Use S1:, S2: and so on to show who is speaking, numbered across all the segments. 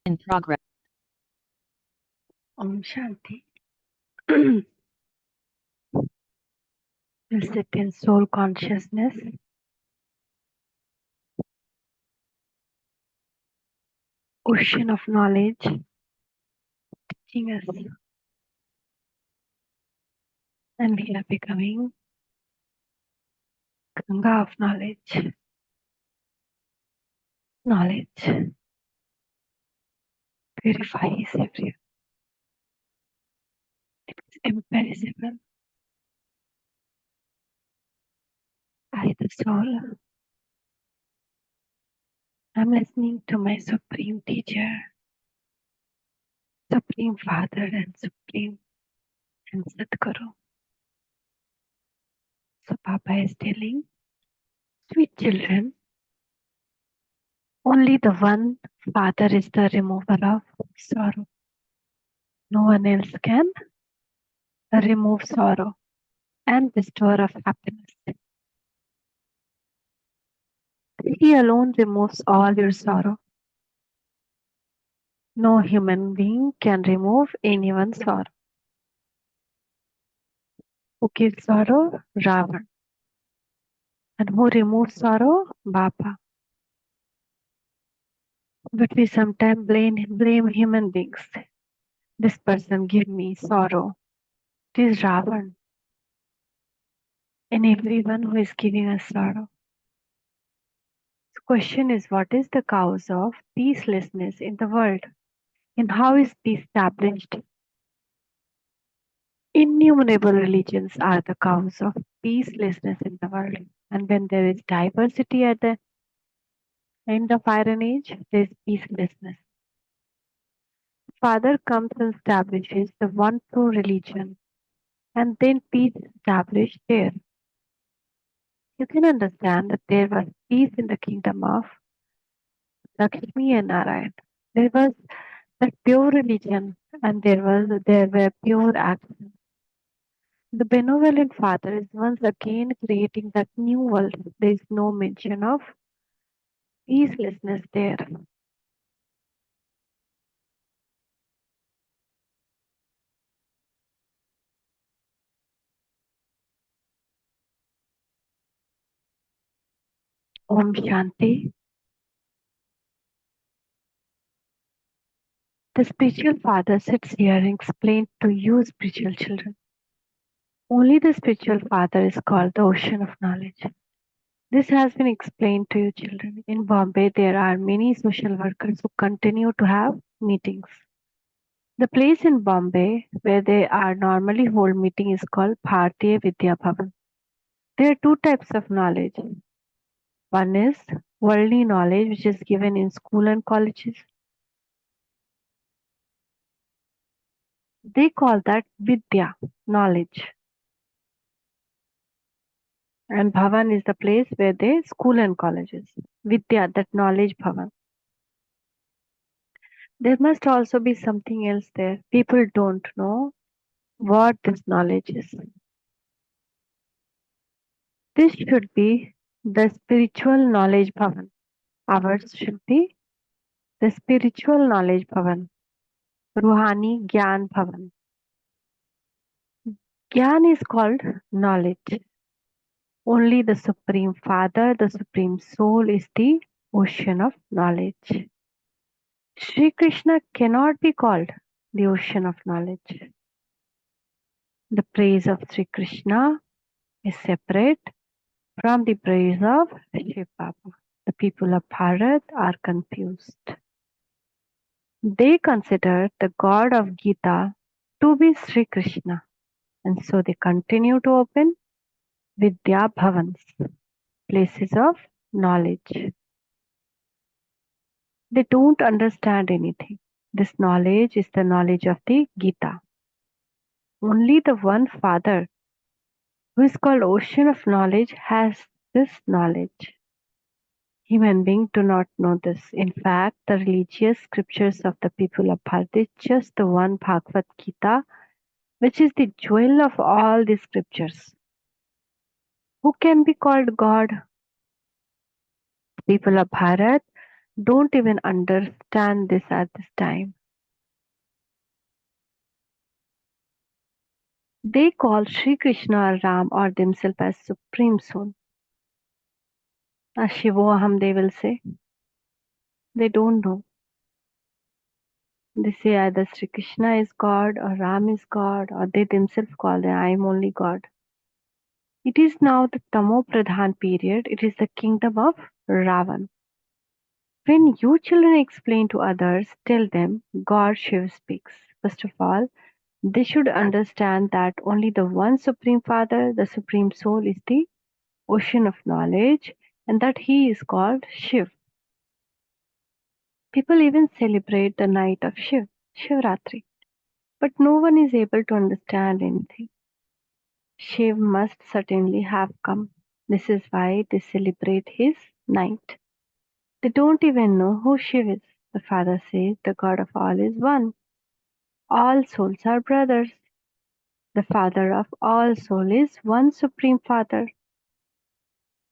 S1: In progress.
S2: Om Shanti. We'll sit in soul consciousness, ocean of knowledge, teaching us, and we are becoming Ganga of knowledge. Knowledge purifies everything. It's imperishable. I, the soul, am listening to my Supreme Teacher, Supreme Father, and Supreme and Sadguru. So Papa is telling, sweet children, only the one Father is the remover of sorrow. No one else can remove sorrow and bestower of happiness. He alone removes all your sorrow. No human being can remove anyone's sorrow. Who gives sorrow? Ravan. And who removes sorrow? Baba. But we sometimes blame human beings. This person give me sorrow. It is Ravan and everyone who is giving us sorrow. The question is, what is the cause of peacelessness in the world? And how is peace established? Innumerable religions are the cause of peacelessness in the world. And when there is diversity at the end of Iron Age, there is peacelessness. Father comes and establishes the one true religion, and then peace is established there. You can understand that there was peace in the kingdom of Lakshmi and Narayan. There was that pure religion, and there were pure actions. The benevolent Father is once again creating that new world. There is no mention of peacelessness there. Om Shanti. The spiritual father sits here and explains to you, spiritual children. Only the spiritual father is called the ocean of knowledge. This has been explained to you, children. In Bombay, there are many social workers who continue to have meetings. The place in Bombay where they are normally hold meeting is called Bharatiya Vidya Bhavan. There are two types of knowledge. One is worldly knowledge, which is given in school and colleges. They call that Vidya, knowledge. And Bhavan is the place where they school and colleges. Vidya, that knowledge Bhavan. There must also be something else there. People don't know what this knowledge is. This should be the spiritual knowledge Bhavan. Ours should be the spiritual knowledge Bhavan. Ruhani Gyan Bhavan. Gyan is called knowledge. Only the Supreme Father, the Supreme Soul is the ocean of knowledge. Sri Krishna cannot be called the ocean of knowledge. The praise of Sri Krishna is separate from the praise of Shiv Baba. The people of Bharat are confused. They consider the God of Gita to be Sri Krishna, and so they continue to open Vidya Bhavans, places of knowledge. They don't understand anything. This knowledge is the knowledge of the Gita. Only the one Father, who is called Ocean of Knowledge, has this knowledge. Human beings do not know this. In fact, the religious scriptures of the people of Bharat is just the one Bhagavad Gita, which is the jewel of all the scriptures. Who can be called God? People of Bharat don't even understand this at this time. They call Sri Krishna or Ram or themselves as Supreme Soul. As Shivoham, they will say. They don't know. They say either Sri Krishna is God or Ram is God, or they themselves call them I am only God. It is now the Tamo Pradhan period. It is the kingdom of Ravan. When you children explain to others, tell them God Shiv speaks. First of all, they should understand that only the one Supreme Father, the Supreme Soul, is the ocean of knowledge, and that he is called Shiv. People even celebrate the night of Shiv, Shivratri, but no one is able to understand anything. Shiv must certainly have come. This is why they celebrate his night. They don't even know who Shiv is. The father says the God of all is one. All souls are brothers. The father of all soul is one supreme father,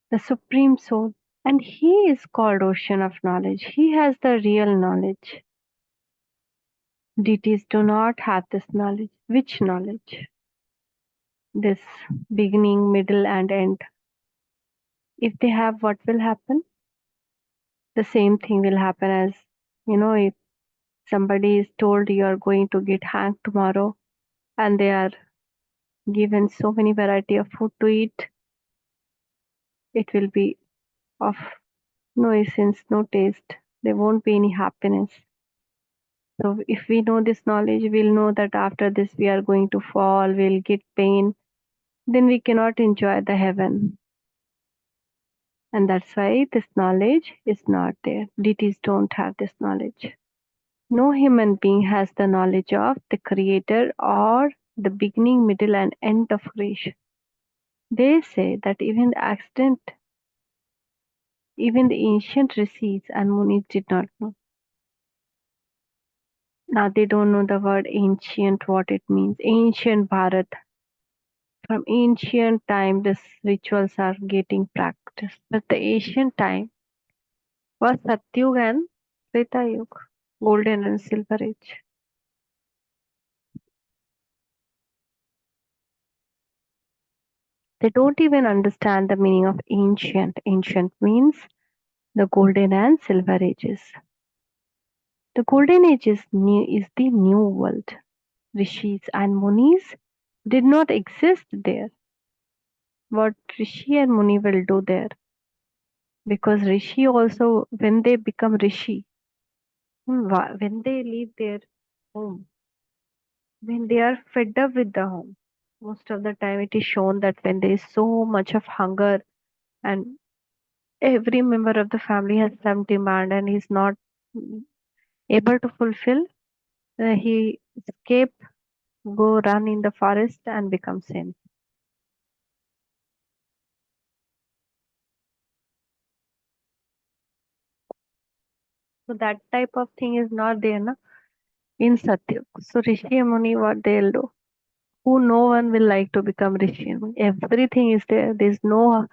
S2: the supreme soul. And he is called ocean of knowledge. He has the real knowledge. Deities do not have this knowledge. Which knowledge? This beginning, middle, and end. If they have, what will happen? The same thing will happen as, if somebody is told you are going to get hanged tomorrow and they are given so many variety of food to eat, it will be of no essence, no taste. There won't be any happiness. So if we know this knowledge, we'll know that after this we are going to fall, we'll get pain, then we cannot enjoy the heaven. And that's why this knowledge is not there. Deities don't have this knowledge. No human being has the knowledge of the creator or the beginning, middle, and end of creation. They say that even the accident, even the ancient rishis and munis did not know. Now they don't know the word ancient, what it means. Ancient Bharat. From ancient time, these rituals are getting practiced. But the ancient time was Satyug and Treta Yuga, golden and silver age. They don't even understand the meaning of ancient. Ancient means the golden and silver ages. The golden age is the new world. Rishis and Munis did not exist there. What Rishi and Muni will do there? Because Rishi also, when they become Rishi, when they leave their home, when they are fed up with the home, most of the time it is shown that when there is so much of hunger and every member of the family has some demand and he's not able to fulfill, he escape, go run in the forest and become saint. So that type of thing is not there na, in Satyug. So Rishi and Muni, what they'll do? Who no one will like to become Rishi and Muni. Everything is there. There's no,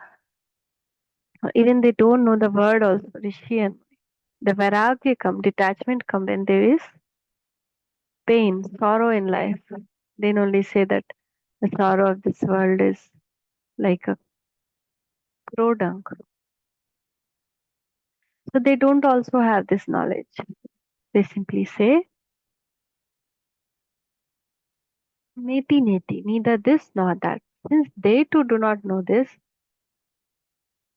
S2: even they don't know the word also, Rishi and Muni. The vairagya come, detachment come when there is pain, sorrow in life. Then only say that the sorrow of this world is like a crow dung. So they don't also have this knowledge. They simply say, neti neti, neither this nor that. Since they too do not know this,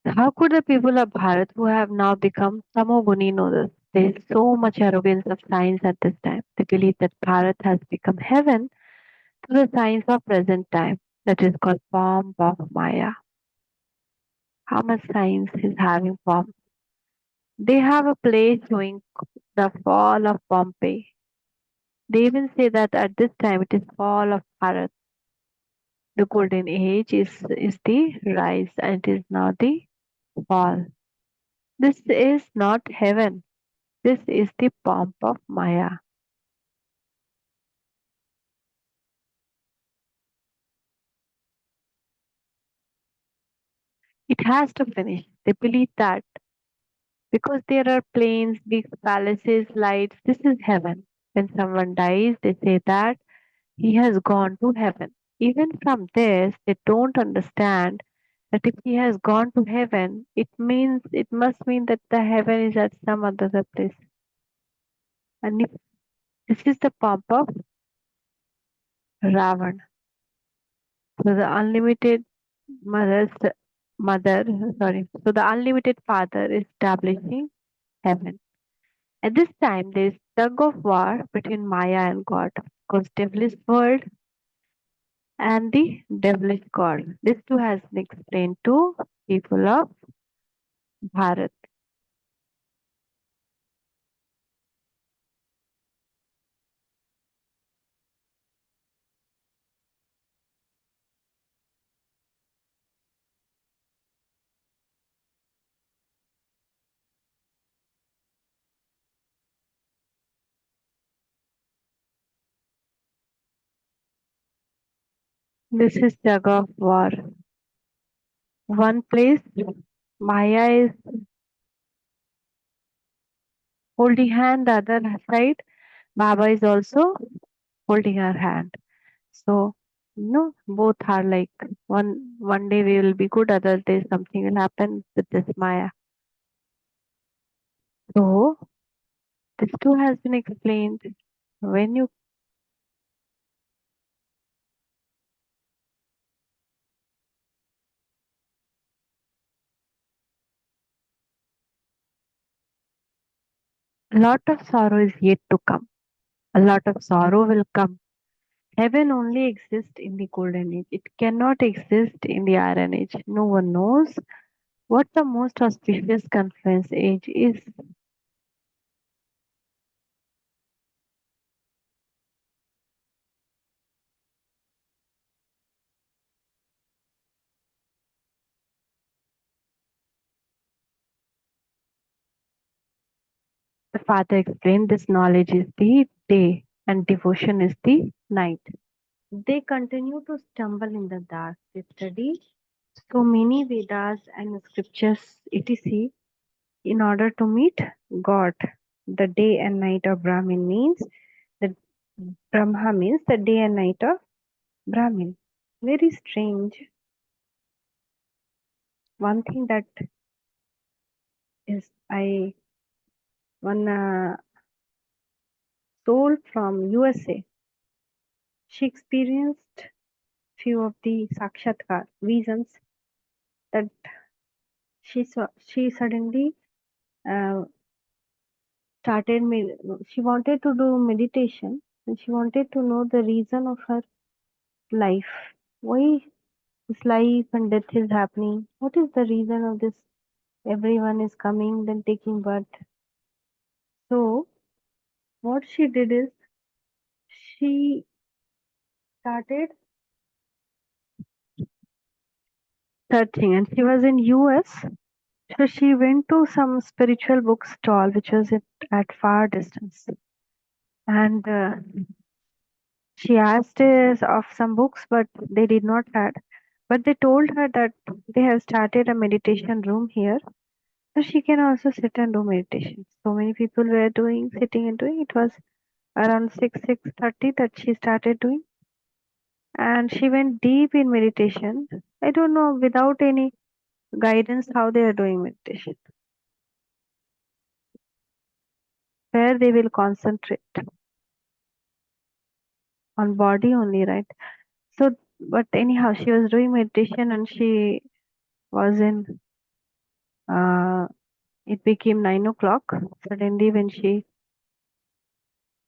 S2: how could the people of Bharat who have now become Tamoguni know this? There is so much arrogance of science at this time. They believe that Bharat has become heaven through the science of present time, that is called form of Maya. How much science is having form? They have a play showing the fall of Pompeii. They even say that at this time it is fall of Bharat. The golden age is the rise and it is now the fall. This is not heaven. This is the pomp of Maya. It has to finish. They believe that because there are planes, big palaces, lights. This is heaven. When someone dies, they say that he has gone to heaven. Even from this, they don't understand that if he has gone to heaven, it must mean that the heaven is at some other place. And if this is the pomp of Ravan. So the unlimited mother's mother, sorry. So the unlimited father is establishing heaven. At this time, there is tug of war between Maya and God, because devilish world and the devilish God. This too has been explained to people of Bharat. This is tug of war. One place, Maya is holding hand, the other side, Baba is also holding her hand. So, both are like one day we will be good, other day something will happen with this Maya. So this too has been explained. When you a lot of sorrow is yet to come. A lot of sorrow will come. Heaven only exists in the golden age. It cannot exist in the iron age. No one knows what the most auspicious confluence age is. The father explained this knowledge is the day and devotion is the night. They continue to stumble in the dark. They study so many Vedas and scriptures, etc., in order to meet God. The day and night of Brahmin means the Brahma means the day and night of Brahmin. Very strange. One thing that is I one soul from USA. She experienced few of the sakshatkar visions that she suddenly uh, started she wanted to do meditation and she wanted to know the reason of her life. Why this life and death is happening? What is the reason of this? Everyone is coming, then taking birth. So what she did is she started searching and she was in US. So she went to some spiritual book stall which was at far distance. And she asked of some books, but they did not had. But they told her that they have started a meditation room here, so she can also sit and do meditation. So many people were doing, sitting and doing. It was around 6:30 that she started doing, and she went deep in meditation. I don't know without any guidance how they are doing meditation, where they will concentrate on body only, right? So, but anyhow, she was doing meditation and she was in. It became 9 o'clock. Suddenly, when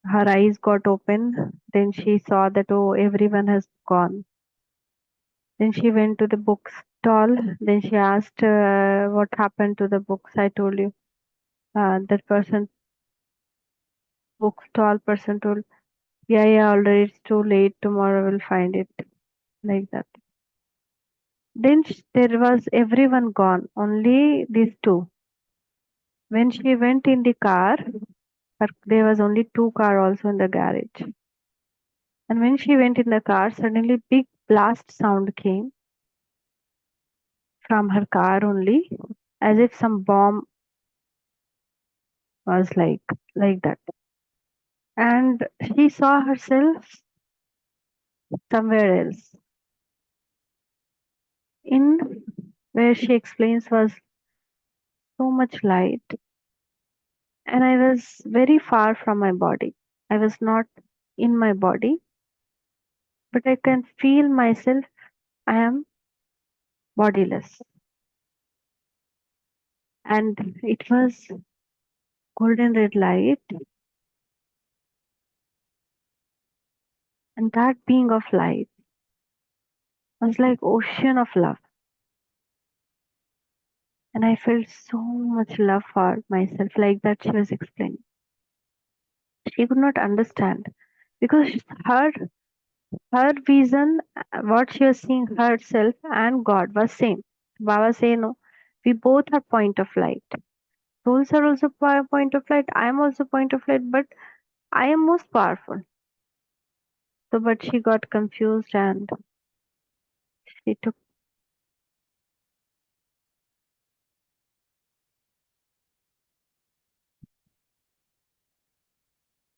S2: her eyes got open, then she saw that oh, everyone has gone. Then she went to the book stall. Then she asked, "What happened to the books?" I told you. That person, book stall person, told, "Yeah, yeah, already it's too late. Tomorrow we'll find it." Like that. Then there was everyone gone. Only these two. When she went in the car, there was only two car also in the garage. And when she went in the car, suddenly big blast sound came from her car only, as if some bomb was like that. And she saw herself somewhere else. In where she explains was so much light, and I was very far from my body. I was not in my body, but I can feel myself. I am bodiless. And it was golden red light, and that being of light was like ocean of love. And I felt so much love for myself, like that she was explaining. She could not understand because her her vision, what she was seeing herself and God was same. Baba say no, we both are point of light. Souls are also point of light. I am also point of light, but I am most powerful. So, but she got confused and she took,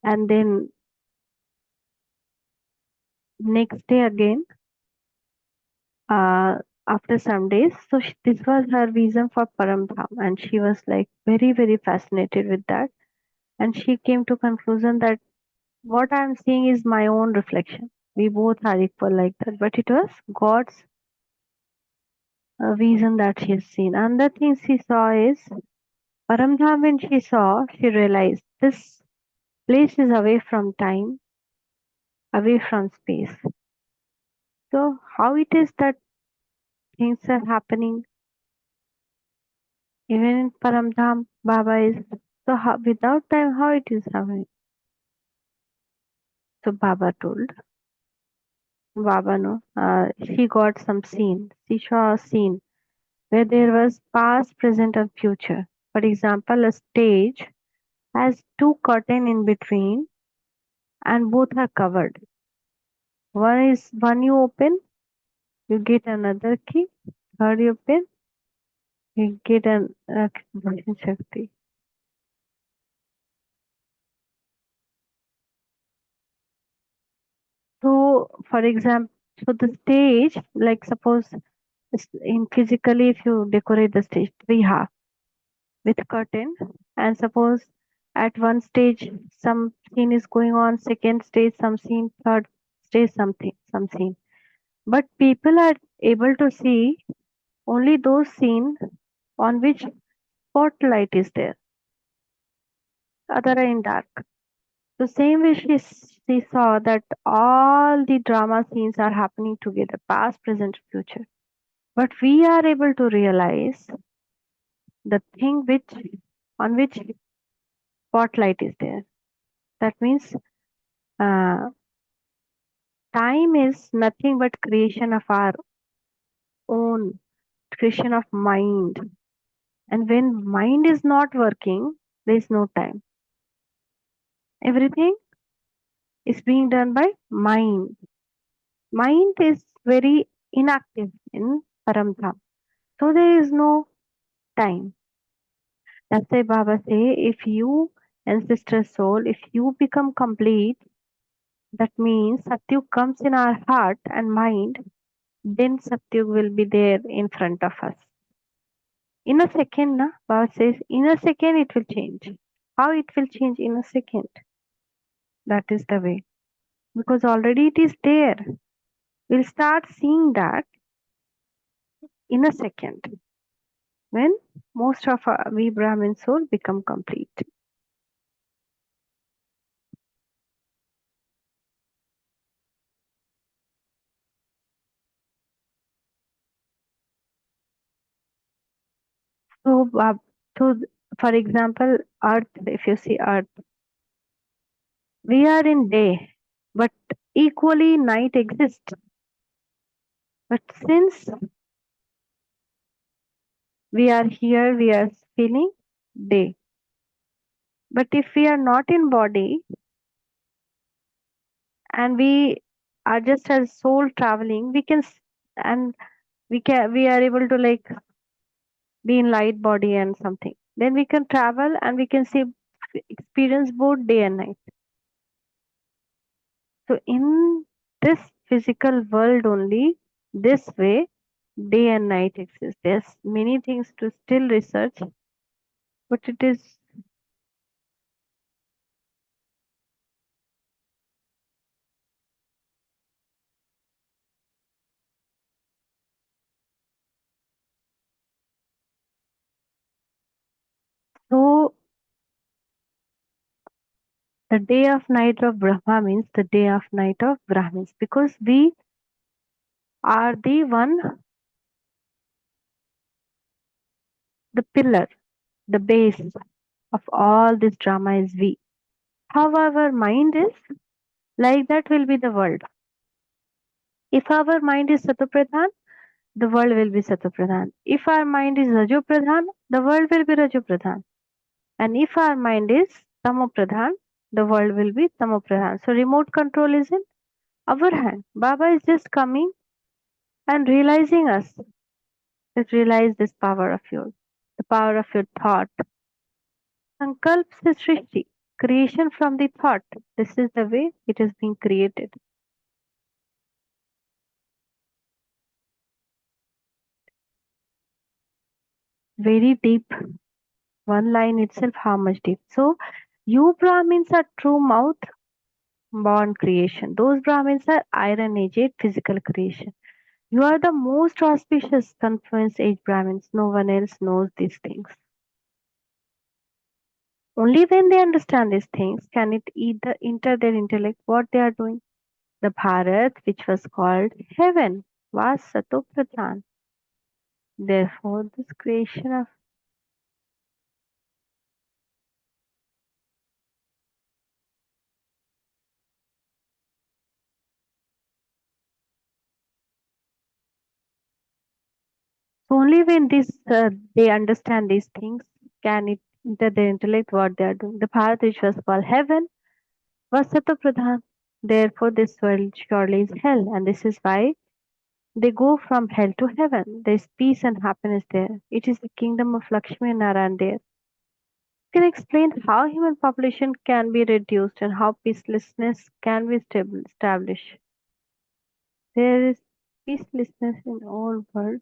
S2: and then next day again, uh, after some days, so this was her reason for Paramdham, and she was like very very fascinated with that, and she came to conclusion that what I am seeing is my own reflection. We both are equal like that, but it was God's vision that she has seen. Another thing she saw is Paramdham. When she saw, she realized this place is away from time, away from space. So how it is that things are happening even in Paramdham, Baba is so how, without time how it is happening. So Baba told Baba no, she got some scene. She saw a scene where there was past, present, and future. For example, a stage has two curtain in between and both are covered. One you open, you get another key. Third you open, you get an Shakti. So, for example, so the stage, like suppose in physically, if you decorate the stage, three half with curtain, and suppose at one stage some scene is going on, second stage some scene, third stage something, some scene. But people are able to see only those scenes on which spotlight is there, other are in dark. The same way she saw that all the drama scenes are happening together, past, present, future. But we are able to realize the thing which on which spotlight is there. That means uh, time is nothing but creation of our own, creation of mind. And when mind is not working, there is no time. Everything is being done by mind. Mind is very inactive in Paramdham. So there is no time. That's why Baba say, if you, ancestor soul, if you become complete, that means Satyug comes in our heart and mind, then Satyug will be there in front of us. In a second, na, Baba says, in a second it will change. How it will change in a second? That is the way. Because already it is there. We'll start seeing that in a second when most of our, we Brahmin soul become complete. So, so for example, Earth, if you see Earth, we are in day, but equally night exists. But since we are here, we are feeling day. But if we are not in body and we are just as soul traveling, we can and we are able to like be in light body and something. Then we can travel and we can see experience both day and night. So in this physical world only, this way, day and night exist. There's many things to still research, but it is so. The day of night of Brahma means the day of night of Brahmins, because we are the one, the pillar, the base of all this drama is we. How our mind is, like that will be the world. If our mind is Satopradhan, the world will be Satopradhan. If our mind is Rajopradhan, the world will be Rajopradhan. And if our mind is Tamopradhan, the world will be Tamopradhan. So remote control is in our hand. Baba is just coming and realizing us. Just realize this power of yours, the power of your thought. Sankalp is Srishti, creation from the thought. This is the way it is being created. Very deep. One line itself, how much deep. So, you Brahmins are true mouth born creation. Those Brahmins are iron age physical creation. You are the most auspicious confluence age Brahmins. No one else knows these things. Only when they understand these things can it either enter their intellect what they are doing. The Bharat, which was called heaven, was Satopradhan. Therefore, this creation of so only when this they understand these things can it enter their intellect what they are doing. The Bharat, which was called heaven, was Satopradhan. Therefore, this world surely is hell, and this is why they go from hell to heaven. There is peace and happiness there. It is the kingdom of Lakshmi and Narayan there. Can explain how human population can be reduced and how peacelessness can be established. There is peacelessness in all world.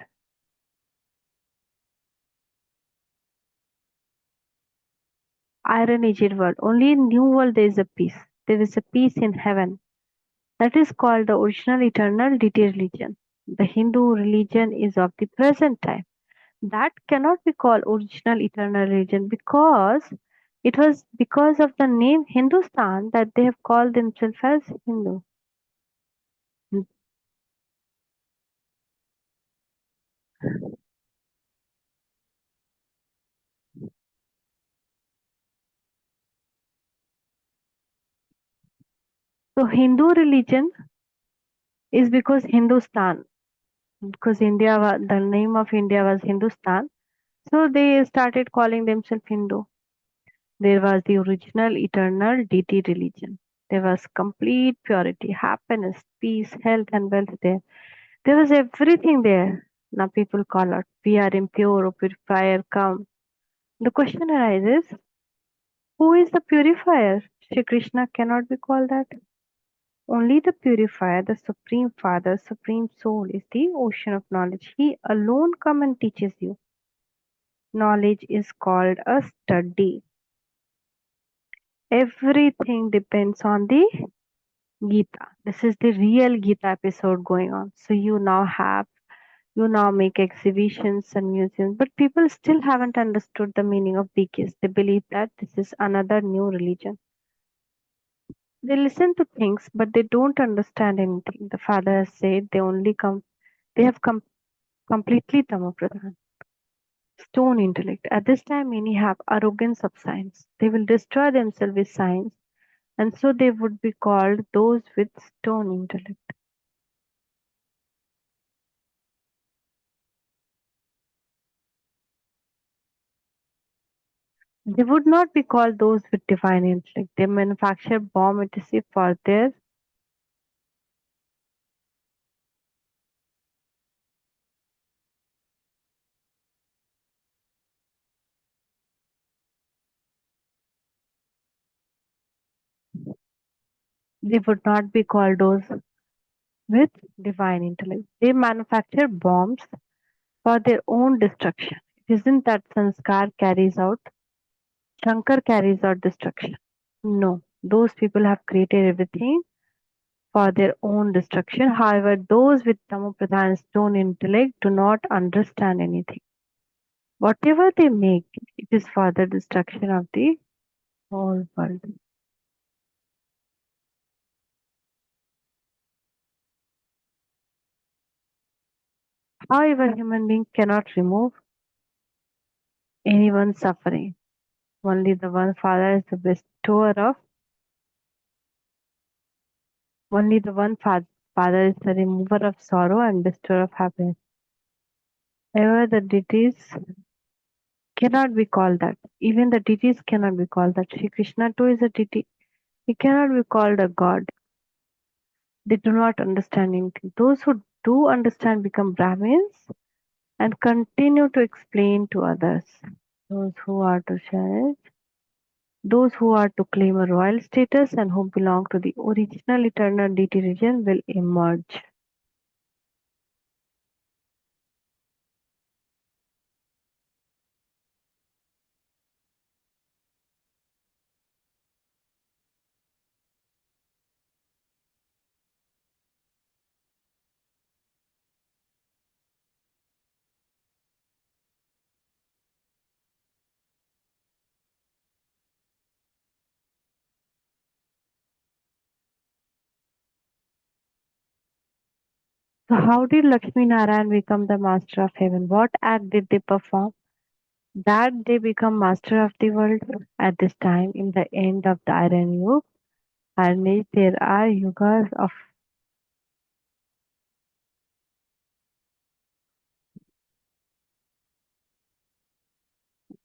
S2: Iron Age world. Only in New World there is a peace. There is a peace in heaven. That is called the original eternal deity religion. The Hindu religion is of the present time. That cannot be called original eternal religion because it was because of the name Hindustan that they have called themselves as Hindu. So Hindu religion is because Hindustan, because the name of India was Hindustan. So they started calling themselves Hindu. There was the original eternal deity religion. There was complete purity, happiness, peace, health, and wealth there. There was everything there. Now people call out, we are impure, or purifier, come. The question arises, who is the purifier? Shri Krishna cannot be called that. Only the purifier, the Supreme Father, Supreme Soul is the ocean of knowledge. He alone come and teaches you. Knowledge is called a study. Everything depends on the Gita. This is the real Gita episode going on. So you now make exhibitions and museums, but people still haven't understood the meaning of BKs. They believe that this is another new religion. They listen to things, but they don't understand anything. The father has said they have come completely tamopradhan, stone intellect. At this time, many have arrogance of science. They will destroy themselves with science, and so they would be called those with stone intellect. They would not be called those with divine intellect. They manufacture bomb etc. for their They would not be called those with divine intellect. They manufacture bombs for their own destruction. It isn't that Shankar carries out destruction. No, those people have created everything for their own destruction. However, those with Tamopradhan stone intellect do not understand anything. Whatever they make, it is for the destruction of the whole world. However, human being cannot remove anyone's suffering. Only the one Father is the bestower of, only the one Father is the remover of sorrow and bestower of happiness. Ever the deities cannot be called that. Even the deities cannot be called that. Sri Krishna too is a deity. He cannot be called a god. They do not understand anything. Those who do understand become Brahmins and continue to explain to others. Those who are to share it, those who are to claim a royal status and who belong to the original eternal deity region will emerge. So, how did Lakshmi Narayan become the master of heaven? What act did they perform? That they become master of the world at this time in the end of the Iron Age. And there are yugas of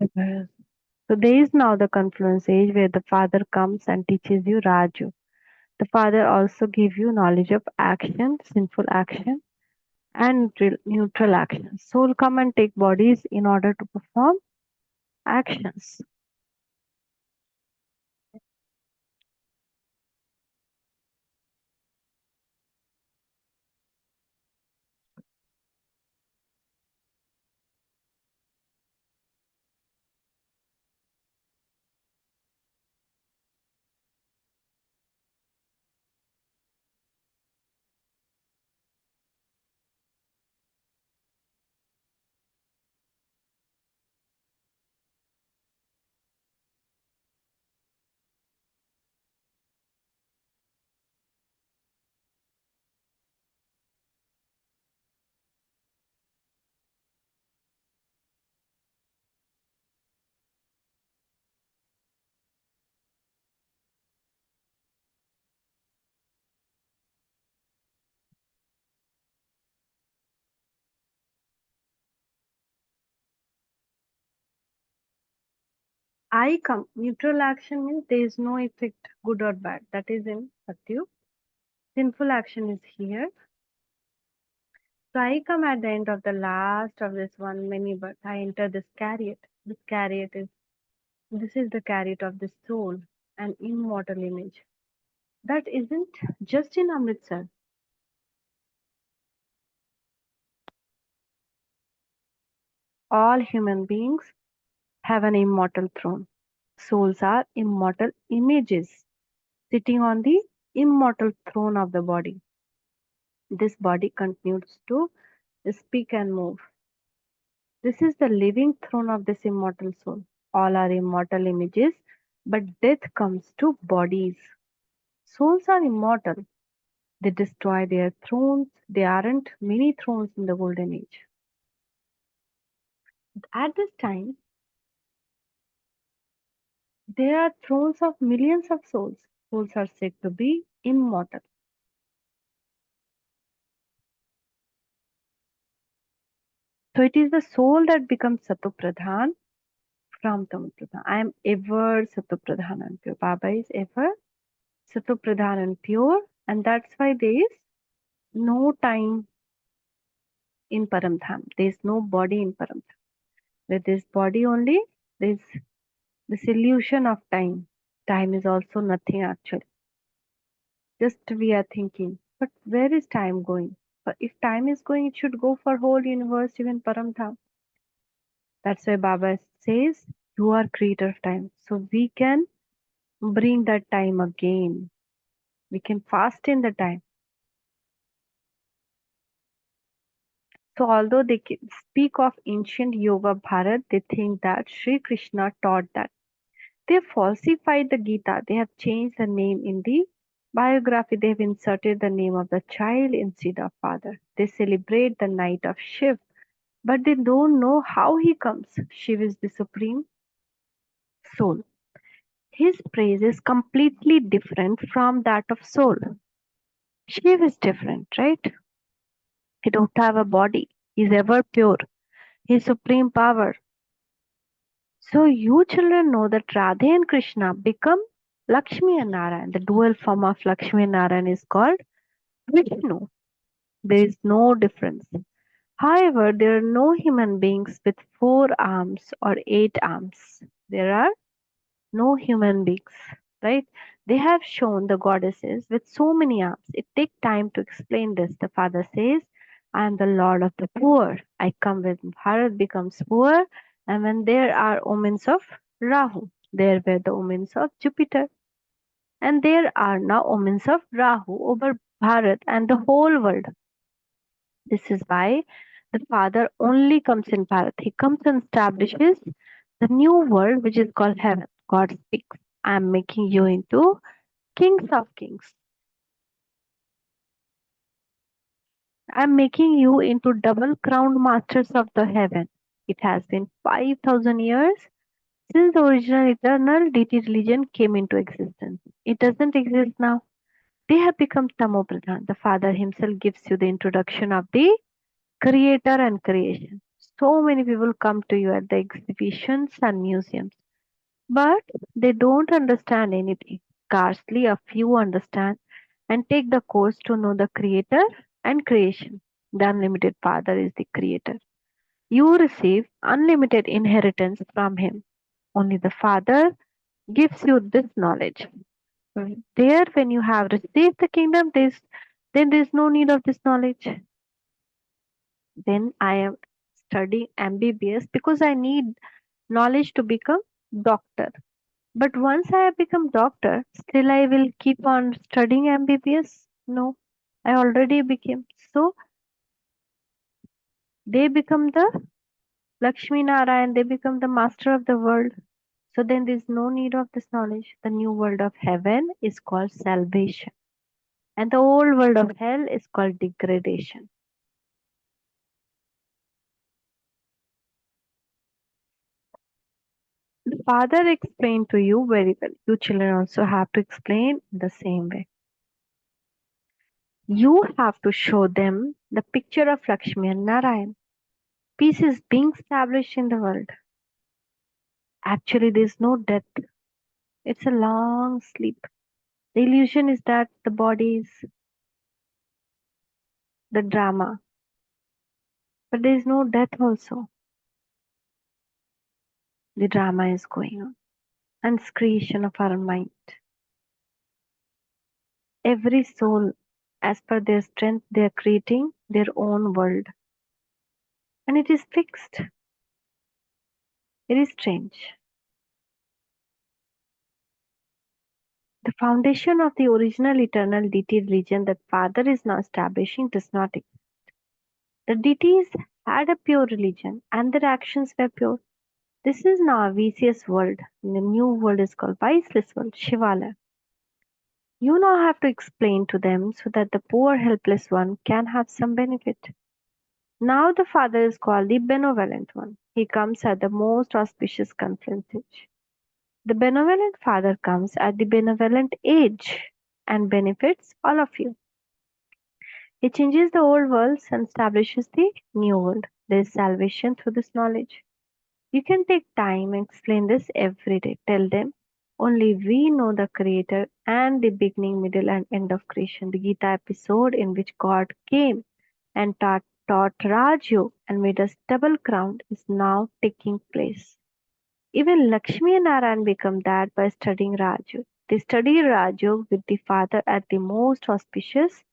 S2: yugas. So there is now the confluence age where the father comes and teaches you Raju. The father also gives you knowledge of action, sinful action, and neutral action. Soul come and take bodies in order to perform actions. I come. Neutral action means there is no effect, good or bad. That is in Satyu. Sinful action is here. So I come at the end of the last of this one many but I enter this chariot. This is the chariot of the soul, an immortal image. That isn't just in Amritsar. All human beings have an immortal throne. Souls are immortal images sitting on the immortal throne of the body. This body continues to speak and move. This is the living throne of this immortal soul. All are immortal images, but death comes to bodies. Souls are immortal. They destroy their thrones. There aren't many thrones in the golden age. At this time, there are thrones of millions of souls. Souls are said to be immortal. So it is the soul that becomes Satopradhan from Tamopradhan. I am ever Satopradhan and pure. Baba is ever Satopradhan and pure, and that's why there is no time in Paramdham. There is no body in Paramdham. With this body only, there is this illusion of time. Time is also nothing actually. Just we are thinking, but where is time going? But if time is going, it should go for whole universe, even Paramdham. That's why Baba says, you are creator of time. So we can bring that time again. We can fast in the time. So although they speak of ancient yoga Bharat, they think that Sri Krishna taught that. They have falsified the Gita. They have changed the name in the biography. They have inserted the name of the child instead of father. They celebrate the night of Shiv, but they don't know how he comes. Shiv is the supreme soul. His praise is completely different from that of soul. Shiv is different, right? He don't have a body. He's ever pure. His supreme power. So you children know that Radhe and Krishna become Lakshmi and Narayan. The dual form of Lakshmi and Narayan is called Vishnu. There is no difference. However, there are no human beings with 4 arms or 8 arms. There are no human beings, right? They have shown the goddesses with so many arms. It takes time to explain this. The father says, I am the Lord of the poor. I come when Bharat becomes poor, and when there are omens of Rahu, there were the omens of Jupiter, and there are now omens of Rahu over Bharat and the whole world. This is why the Father only comes in Bharat. He comes and establishes the new world which is called heaven. God speaks, I am making you into kings of kings. I am making you into double crowned masters of the heaven. It has been 5,000 years since the original eternal deity religion came into existence. It doesn't exist now. They have become Tamopradhan. The Father himself gives you the introduction of the creator and creation. So many people come to you at the exhibitions and museums, but they don't understand anything. Scarcely a few understand and take the course to know the creator and creation. The unlimited Father is the creator. You receive unlimited inheritance from him. Only the Father gives you this knowledge. There, when you have received the kingdom, there's no need of this knowledge. Then I am studying MBBS because I need knowledge to become doctor. But once I have become doctor, still I will keep on studying MBBS? No, I already became. So they become the Lakshmi Narayan, they become the master of the world. So then there is no need of this knowledge. The new world of heaven is called salvation, and the old world of hell is called degradation. The father explained to you very well. You children also have to explain the same way. You have to show them the picture of Lakshmi and Narayan. Peace is being established in the world. Actually, there is no death. It's a long sleep. The illusion is that the body is the drama, but there is no death also. The drama is going on. And it's creation of our mind. Every soul, as per their strength, they are creating their own world. And it is fixed. It is strange. The foundation of the original eternal deity religion that Father is now establishing does not exist. The deities had a pure religion and their actions were pure. This is now a vicious world. And the new world is called viceless world, Shivala. You now have to explain to them so that the poor helpless one can have some benefit. Now the Father is called the benevolent one. He comes at the most auspicious conferences. The benevolent Father comes at the benevolent age and benefits all of you. He changes the old worlds and establishes the new world. There is salvation through this knowledge. You can take time and explain this every day. Tell them only we know the Creator and the beginning, middle, and end of creation. The Gita episode in which God came and taught Raju and made us double crowned is now taking place. Even Lakshmi and Narayan become that by studying Raju. They study Rajयोग with the father at the most auspicious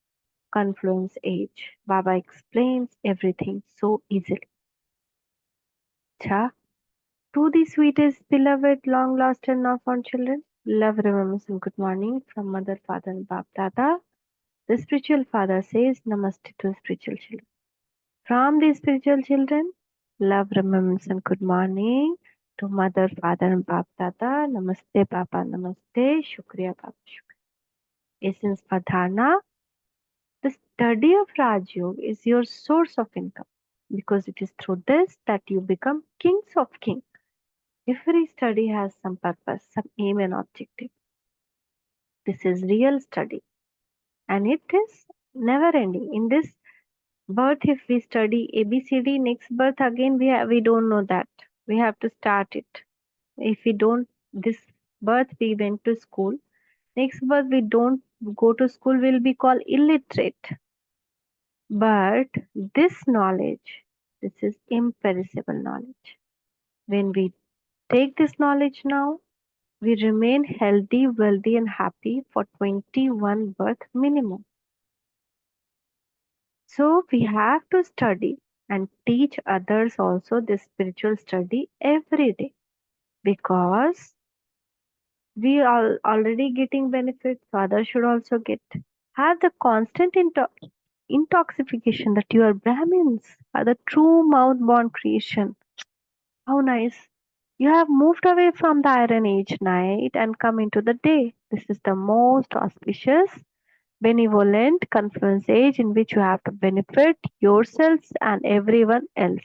S2: confluence age. Baba explains everything so easily. Cha, to the sweetest, beloved, long lost and now found children, love, remembrance, and good morning from Mother, Father, and Bap Dada. The spiritual father says Namaste to spiritual children. From the spiritual children, love, remembrance, and good morning to Mother, Father, and Bap Dada. Namaste, Papa, Namaste, Shukriya, Papa, Shukriya. Essence for dharna. The study of Raj Yoga is your source of income because it is through this that you become kings of kings. Every study has some purpose, some aim and objective. This is real study and it is never ending. In this birth, if we study ABCD, next birth again we don't know that. We have to start it. If we don't, this birth we went to school. Next birth we don't go to school, we'll be called illiterate. But this knowledge, this is imperishable knowledge. When we take this knowledge now, we remain healthy, wealthy, and happy for 21 birth minimum. So we have to study and teach others also this spiritual study every day because we are already getting benefits, so others should also get. Have the constant intoxication that you are Brahmins are the true mouth born creation. How nice. You have moved away from the Iron Age night and come into the day. This is the most auspicious, benevolent confluence age in which you have to benefit yourselves and everyone else.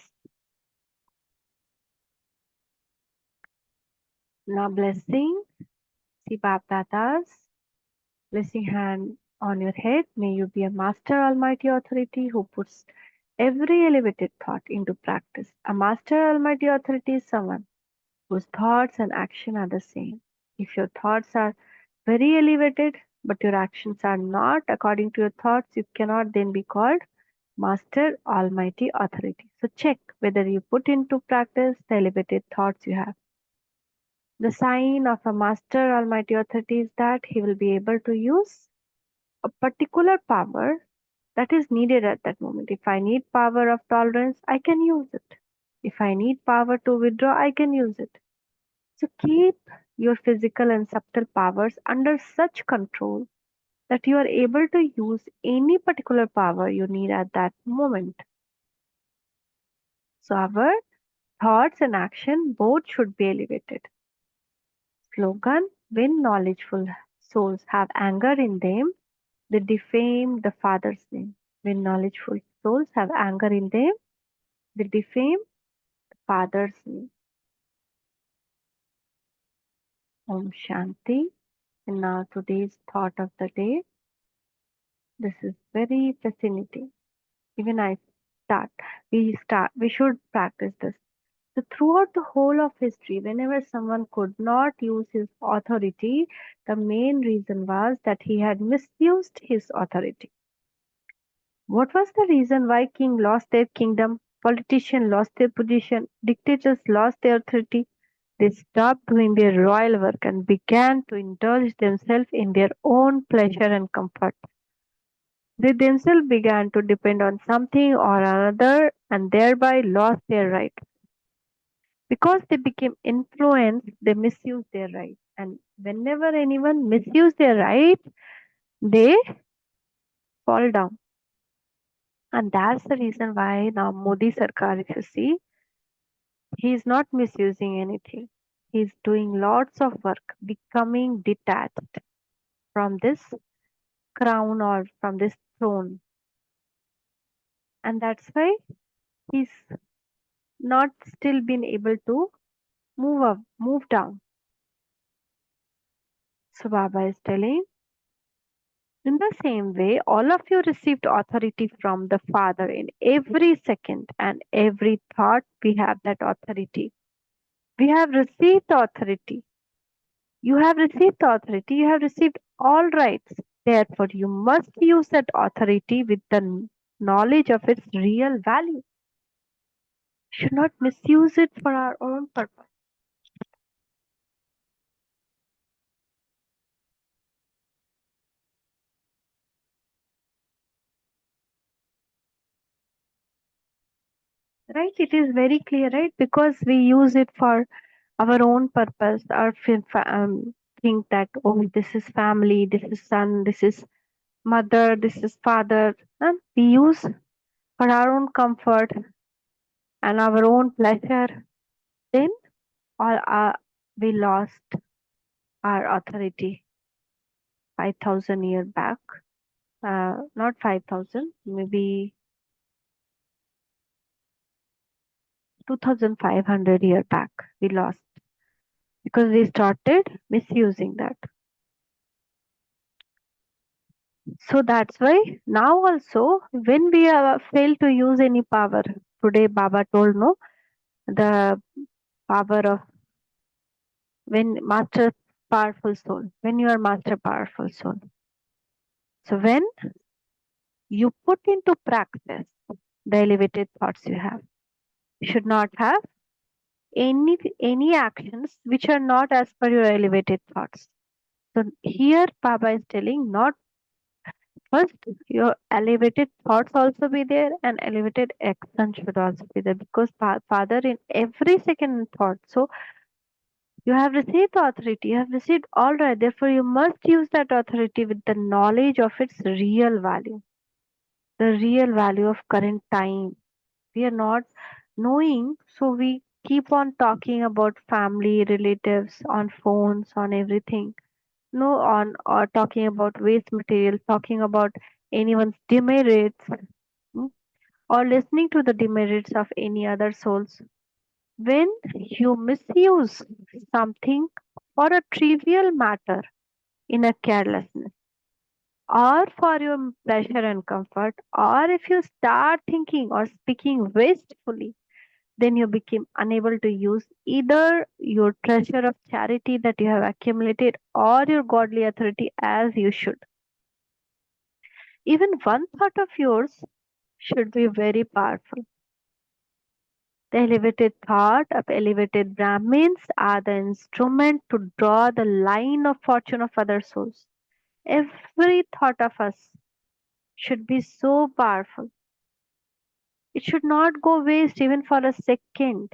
S2: Now, blessing, see Baptata's blessing hand on your head. May you be a master almighty authority who puts every elevated thought into practice. A master almighty authority is someone whose thoughts and action are the same. If your thoughts are very elevated, but your actions are not according to your thoughts, you cannot then be called Master Almighty Authority. So check whether you put into practice the elevated thoughts you have. The sign of a Master Almighty Authority is that he will be able to use a particular power that is needed at that moment. If I need power of tolerance, I can use it. If I need power to withdraw, I can use it. So keep your physical and subtle powers under such control that you are able to use any particular power you need at that moment. So our thoughts and action both should be elevated. Slogan: when knowledgeful souls have anger in them, they defame the Father's name. When knowledgeful souls have anger in them, they defame the Father's name. Om Shanti. And now today's thought of the day. This is very fascinating. Even I we should practice this. So throughout the whole of history, whenever someone could not use his authority, the main reason was that he had misused his authority. What was the reason why king lost their kingdom, politicians lost their position, dictators lost their authority? They stopped doing their royal work and began to indulge themselves in their own pleasure and comfort. They themselves began to depend on something or another and thereby lost their right. Because they became influenced, they misused their right. And whenever anyone misuse their right, they fall down. And that's the reason why now Modi Sarkar, if you see, he is not misusing anything. He's doing lots of work, becoming detached from this crown or from this throne. And that's why he's not still been able to move up, move down. So Baba is telling, in the same way, all of you received authority from the Father in every second and every thought. We have that authority. We have received the authority. You have received the authority. You have received all rights. Therefore, you must use that authority with the knowledge of its real value. Should not misuse it for our own purpose. right? It is very clear, right? Because we use it for our own purpose, our think that, oh, this is family, this is son, this is mother, this is father, and we use for our own comfort and our own pleasure. Then all we lost our authority 5,000 year back. Not 5,000, maybe 2,500 year back. We lost because we started misusing that. So that's why now also when we fail to use any power, today Baba told no, the power of when master powerful soul, when you are master powerful soul. So when you put into practice the elevated thoughts you have, you should not have any actions which are not as per your elevated thoughts. So here Baba is telling not first your elevated thoughts also be there and elevated action should also be there because Father in every second thought. So you have received the authority, you have received all right. Therefore, you must use that authority with the knowledge of its real value, the real value of current time. We are not knowing, so we keep on talking about family, relatives on phones, on everything. No, on or talking about waste material, talking about anyone's demerits, mm, or listening to the demerits of any other souls. When you misuse something for a trivial matter in a carelessness, or for your pleasure and comfort, or if you start thinking or speaking wastefully, then you become unable to use either your treasure of charity that you have accumulated or your godly authority as you should. Even one thought of yours should be very powerful. The elevated thought of elevated Brahmins are the instrument to draw the line of fortune of other souls. Every thought of us should be so powerful. It should not go waste even for a second,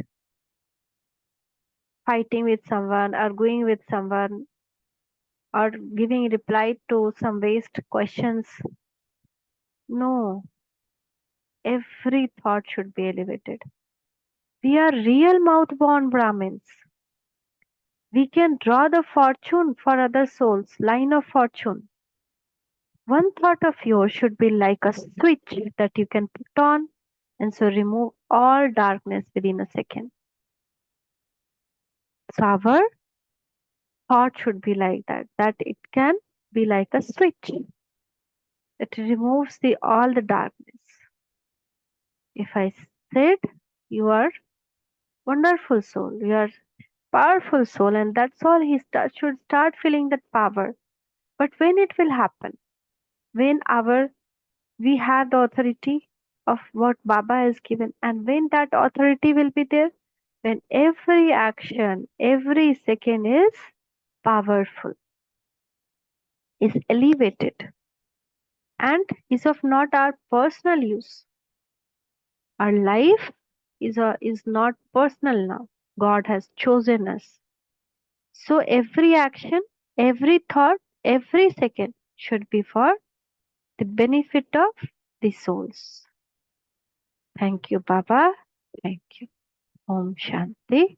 S2: fighting with someone, arguing with someone, or giving reply to some waste questions. No, every thought should be elevated. We are real mouth born Brahmins. We can draw the fortune for other souls, line of fortune. One thought of yours should be like a switch that you can put on and so remove all darkness within a second. So our thought should be like that it can be like a switch. It removes all the darkness. If I said you are wonderful soul, you are powerful soul, and that's all should start feeling that power. But when it will happen, when our we have the authority of what Baba has given, and when that authority will be there, when every action, every second is powerful, is elevated, and is of not our personal use. Our life is not personal now. God has chosen us. So every action, every thought, every second should be for the benefit of the souls. Thank you, Baba. Thank you. Om Shanti.